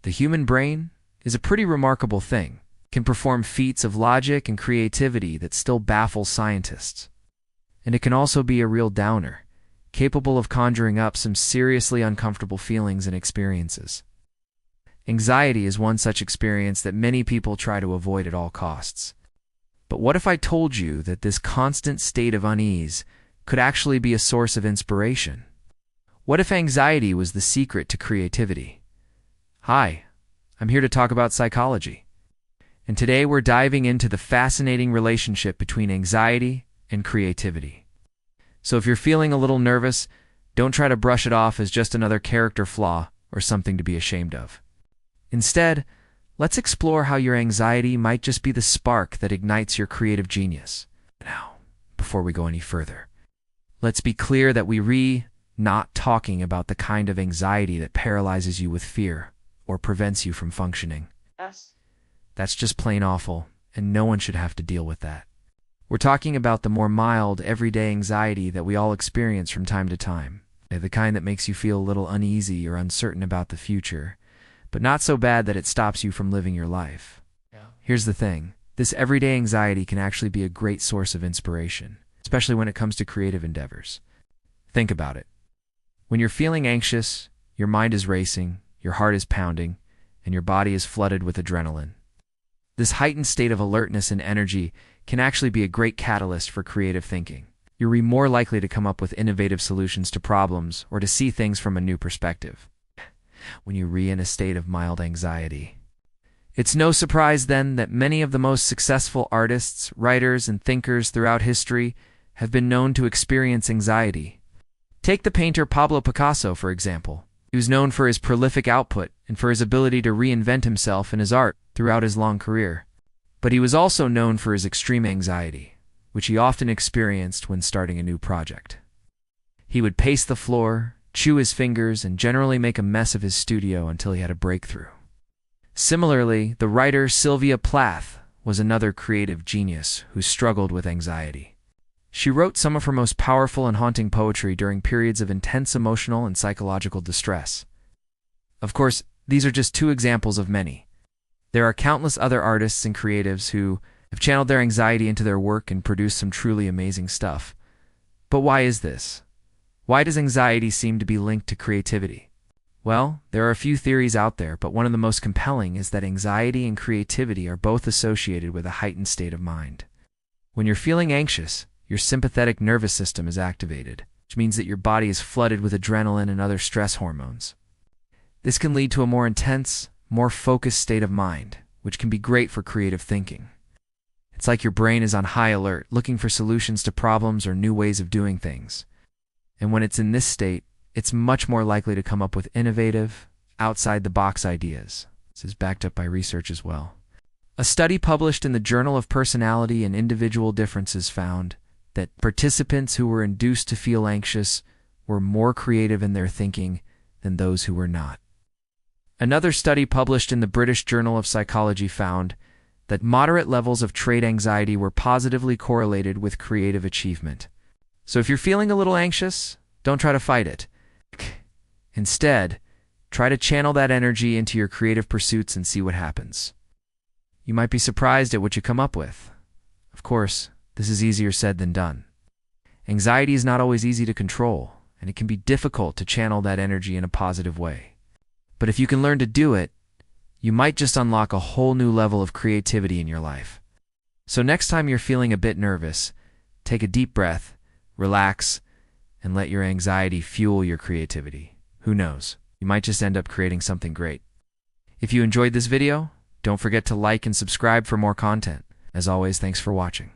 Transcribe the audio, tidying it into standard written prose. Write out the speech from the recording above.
The human brain is a pretty remarkable thing. It can perform feats of logic and creativity that still baffle scientists. And it can also be a real downer, capable of conjuring up some seriously uncomfortable feelings and experiences. Anxiety is one such experience that many people try to avoid at all costs. But what if I told you that this constant state of unease could actually be a source of inspiration? What if anxiety was the secret to creativity? Hi, I'm here to talk about psychology. And today we're diving into the fascinating relationship between anxiety and creativity. So if you're feeling a little nervous, don't try to brush it off as just another character flaw or something to be ashamed of. Instead, let's explore how your anxiety might just be the spark that ignites your creative genius. Now, before we go any further, let's be clear that we're not talking about the kind of anxiety that paralyzes you with fear or prevents you from functioning. Yes. That's just plain awful, and no one should have to deal with that. We're talking about the more mild, everyday anxiety that we all experience from time to time. The kind that makes you feel a little uneasy or uncertain about the future, but not so bad that it stops you from living your life. Yeah. Here's the thing. This everyday anxiety can actually be a great source of inspiration, especially when it comes to creative endeavors. Think about it. When you're feeling anxious, your mind is racing, your heart is pounding, and your body is flooded with adrenaline. This heightened state of alertness and energy can actually be a great catalyst for creative thinking. You're more likely to come up with innovative solutions to problems or to see things from a new perspective when you're in a state of mild anxiety. It's no surprise then that many of the most successful artists, writers, and thinkers throughout history have been known to experience anxiety. Take the painter Pablo Picasso, for example. He was known for his prolific output and for his ability to reinvent himself and his art throughout his long career. But he was also known for his extreme anxiety, which he often experienced when starting a new project. He would pace the floor, chew his fingers, and generally make a mess of his studio until he had a breakthrough. Similarly, the writer Sylvia Plath was another creative genius who struggled with anxiety. She wrote some of her most powerful and haunting poetry during periods of intense emotional and psychological distress. Of course, these are just two examples of many. There are countless other artists and creatives who have channeled their anxiety into their work and produced some truly amazing stuff. But why is this? Why does anxiety seem to be linked to creativity? Well, there are a few theories out there, but one of the most compelling is that anxiety and creativity are both associated with a heightened state of mind. When you're feeling anxious, your sympathetic nervous system is activated, which means that your body is flooded with adrenaline and other stress hormones. This can lead to a more intense, more focused state of mind, which can be great for creative thinking. It's like your brain is on high alert, looking for solutions to problems or new ways of doing things. And when it's in this state, it's much more likely to come up with innovative, outside-the-box ideas. This is backed up by research as well. A study published in the Journal of Personality and Individual Differences found that participants who were induced to feel anxious were more creative in their thinking than those who were not. Another study published in the British Journal of Psychology found that moderate levels of trait anxiety were positively correlated with creative achievement. So if you're feeling a little anxious, don't try to fight it. Instead, try to channel that energy into your creative pursuits and see what happens. You might be surprised at what you come up with. Of course, this is easier said than done. Anxiety is not always easy to control, and it can be difficult to channel that energy in a positive way. But if you can learn to do it, you might just unlock a whole new level of creativity in your life. So next time you're feeling a bit nervous, take a deep breath, relax, and let your anxiety fuel your creativity. Who knows? You might just end up creating something great. If you enjoyed this video, don't forget to like and subscribe for more content. As always, thanks for watching.